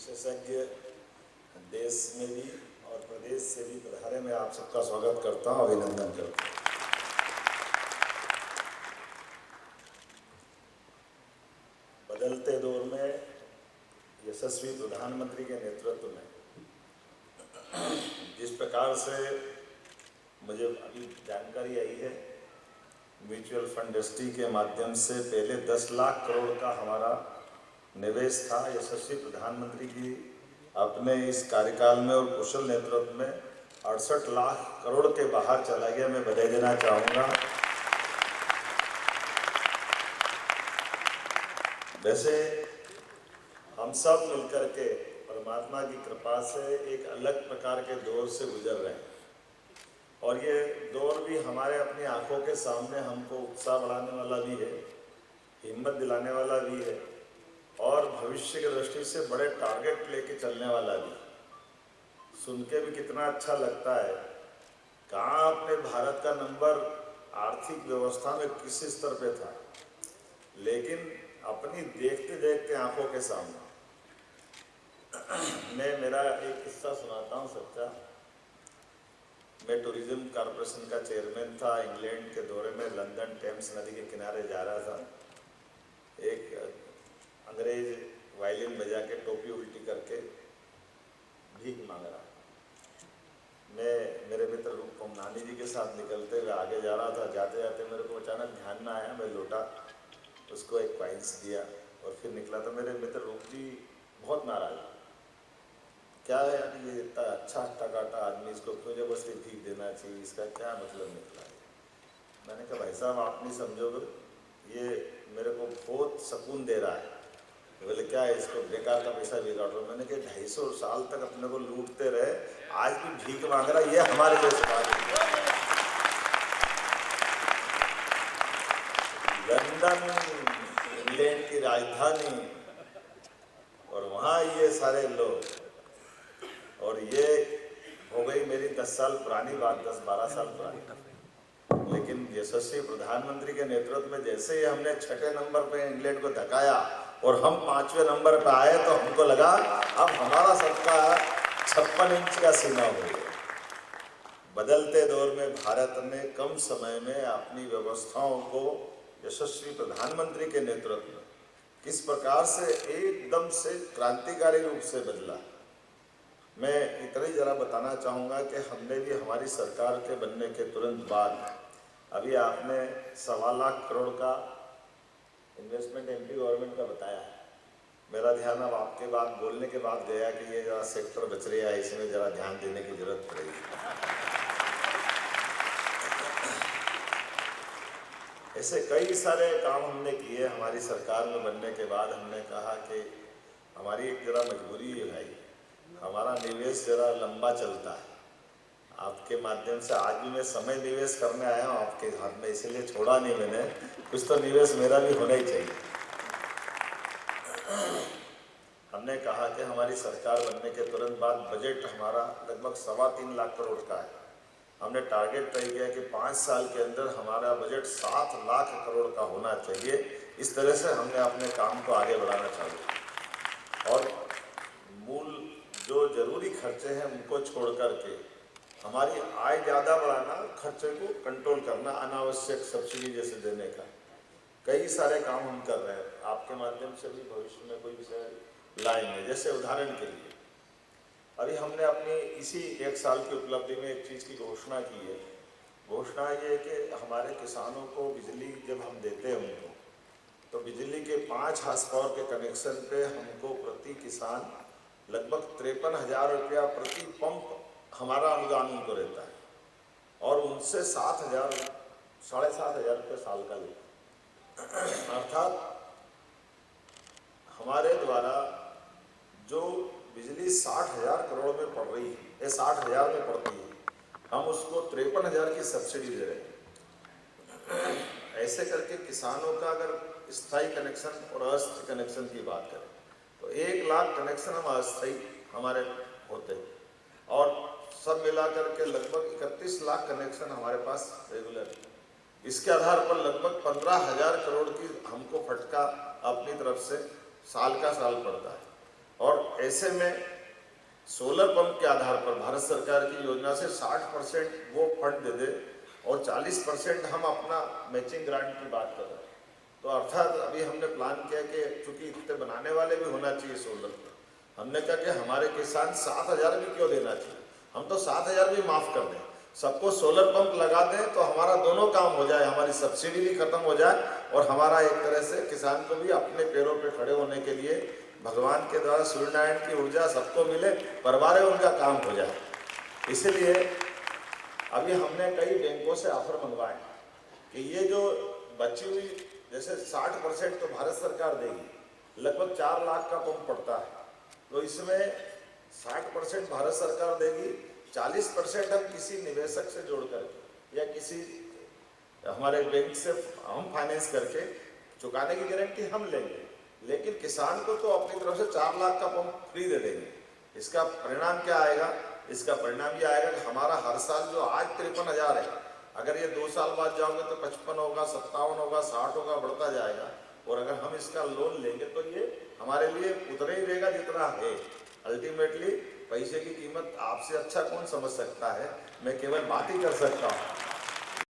विशेषज्ञ देश में भी और प्रदेश से भी पधारे, मैं आप सबका स्वागत करता हूं, अभिनंदन करता हूं। बदलते दौर में यशस्वी प्रधानमंत्री के नेतृत्व में जिस प्रकार से मुझे अभी जानकारी आई है, म्यूचुअल फंड इंडस्ट्री के माध्यम से पहले 10 लाख करोड़ का हमारा निवेश था। यशस्वी प्रधानमंत्री की अपने इस कार्यकाल में और कुशल नेतृत्व में 68 लाख करोड़ के बाहर चला गया। मैं बधाई देना चाहूँगा। वैसे हम सब मिलकर के परमात्मा की कृपा से एक अलग प्रकार के दौर से गुजर रहे हैं और ये दौर भी हमारे अपनी आंखों के सामने हमको उत्साह बढ़ाने वाला भी है, हिम्मत दिलाने वाला भी है और भविष्य की दृष्टि से बड़े टारगेट लेके चलने वाला भी। सुन के भी कितना अच्छा लगता है। कहाँ अपने भारत का नंबर आर्थिक व्यवस्था में किस स्तर पे था, लेकिन अपनी देखते देखते आंखों के सामने। मैं मेरा एक किस्सा सुनाता हूँ सच्चा। मैं टूरिज्म कॉरपोरेशन का चेयरमैन था। इंग्लैंड के दौरे में लंदन टेम्स नदी के किनारे जा रहा था। एक अंग्रेज वायलिन बजा के टोपी उल्टी करके भीख मांग रहा। मैं मेरे मित्र रूपम नानी जी के साथ निकलते हुए आगे जा रहा था। जाते जाते मेरे को अचानक ध्यान में आया, मैं लौटा, उसको एक कॉइन्स दिया और फिर निकला। तो मेरे मित्र रूप जी बहुत नाराज, क्या है यार, ये इतना अच्छा हट्टा काटा आदमी, इसको क्यों जबरदस्ती भीख देना चाहिए, इसका क्या मतलब निकला है। मैंने कहा भाई साहब आप नहीं समझोगे, ये मेरे को बहुत सुकून दे रहा है। बोले क्या है, इसको बेकार का पैसा बिगाड़ रहा। मैंने कहा 250 साल तक अपने को लूटते रहे, आज भी भीख मांग रहा, ये हमारे देश का। लंदन इंग्लैंड की राजधानी और वहाँ ये सारे लोग, और ये हो गई मेरी 10 साल पुरानी बात, 10-12 साल पुरानी। लेकिन यशस्वी प्रधानमंत्री के नेतृत्व में जैसे ही हमने 6ठे नंबर पे इंग्लैंड को धकाया और हम 5वें नंबर पे आए, तो हमको लगा अब हमारा सबका 56 इंच का सीना हो गया। बदलते दौर में भारत ने कम समय में अपनी व्यवस्थाओं को यशस्वी प्रधानमंत्री के नेतृत्व में किस प्रकार से एकदम से क्रांतिकारी रूप से बदला। मैं इतना ही जरा बताना चाहूँगा कि हमने भी हमारी सरकार के बनने के तुरंत बाद, अभी आपने 1.25 लाख करोड़ का इन्वेस्टमेंट एमपी गवर्नमेंट का बताया है। मेरा ध्यान अब आपके बाद बोलने के बाद गया कि ये जरा सेक्टर बच रहा है, इसमें जरा ध्यान देने की जरूरत पड़ेगी। ऐसे कई सारे काम हमने किए। हमारी सरकार में बनने के बाद हमने कहा कि हमारी एक जरा मजबूरी है भाई, हमारा निवेश जरा लंबा चलता है। आपके माध्यम से आज भी मैं समय निवेश करने आया हूँ आपके हाथ में, इसलिए छोड़ा नहीं मैंने। कुछ तो निवेश मेरा भी होना ही चाहिए। हमने कहा कि हमारी सरकार बनने के तुरंत बाद बजट हमारा लगभग 3.25 लाख करोड़ का है। हमने टारगेट तय किया कि 5 साल के अंदर हमारा बजट 7 लाख करोड़ का होना चाहिए। इस तरह से हमने अपने काम को आगे बढ़ाना चालू और मूल जो जरूरी खर्चे हैं उनको छोड़ करके हमारी आय ज़्यादा बढ़ाना, खर्चे को कंट्रोल करना, अनावश्यक सब्सिडी जैसे देने का कई सारे काम हम कर रहे हैं। आपके माध्यम से भी भविष्य में कोई विषय लाएंगे। जैसे उदाहरण के लिए अभी हमने अपनी इसी 1 साल की उपलब्धि में एक चीज़ की घोषणा की है। घोषणा ये है कि हमारे किसानों को बिजली जब हम देते हैं उनको, तो बिजली के 5 हार्स पावर के कनेक्शन पे हमको प्रति किसान लगभग 53,000 रुपया प्रति पंप हमारा अनुदान उनको रहता है और उनसे 7,000 7,500 रुपये साल का लेता। अर्थात हमारे द्वारा जो बिजली 60,000 करोड़ में पड़ रही है या 60,000 में पड़ती है, हम उसको 53,000 की सब्सिडी दे रहे हैं। ऐसे करके किसानों का अगर स्थायी कनेक्शन और अस्थायी कनेक्शन की बात करें तो 1 लाख कनेक्शन हम अस्थायी हमारे होते हैं और सब मिलाकर के लगभग 31 लाख कनेक्शन हमारे पास रेगुलर है। इसके आधार पर लगभग 15,000 करोड़ की हमको फटका अपनी तरफ से साल का साल पड़ता है। और ऐसे में सोलर पंप के आधार पर भारत सरकार की योजना से 60% वो फंड दे दे और 40% हम अपना मैचिंग ग्रांट की बात कर रहे हैं। तो अर्थात अभी हमने प्लान किया कि चूंकि इतने बनाने वाले भी होना चाहिए सोलर, हमने कहा कि हमारे किसान 7,000 भी क्यों देना चाहिए, हम तो 7,000 भी माफ़ कर दें, सबको सोलर पंप लगा दें तो हमारा दोनों काम हो जाए, हमारी सब्सिडी भी खत्म हो जाए और हमारा एक तरह से किसान को भी अपने पैरों पे खड़े होने के लिए भगवान के द्वारा सूर्यनारायण की ऊर्जा सबको मिले, परवारे उनका काम हो जाए। इसलिए अभी हमने कई बैंकों से ऑफर मंगवाए कि ये जो बची हुई जैसे 60% तो भारत सरकार देगी, लगभग 4 लाख का पंप पड़ता है, तो इसमें 60% भारत सरकार देगी, 40% हम किसी निवेशक से जोड़ करके या किसी हमारे बैंक से हम फाइनेंस करके चुकाने की गारंटी हम लेंगे, लेकिन किसान को तो अपनी तरफ से 4 लाख का पंप फ्री दे देंगे। इसका परिणाम क्या आएगा? इसका परिणाम ये आएगा कि हमारा हर साल जो आज 53,000 है, अगर ये 2 साल बाद जाओगे तो 55 होगा, 57 होगा, 60 होगा, बढ़ता जाएगा। और अगर हम इसका लोन लेंगे तो ये हमारे लिए उतना ही रहेगा जितना है। अल्टीमेटली पैसे की कीमत आपसे अच्छा कौन समझ सकता है, मैं केवल बात ही कर सकता हूँ।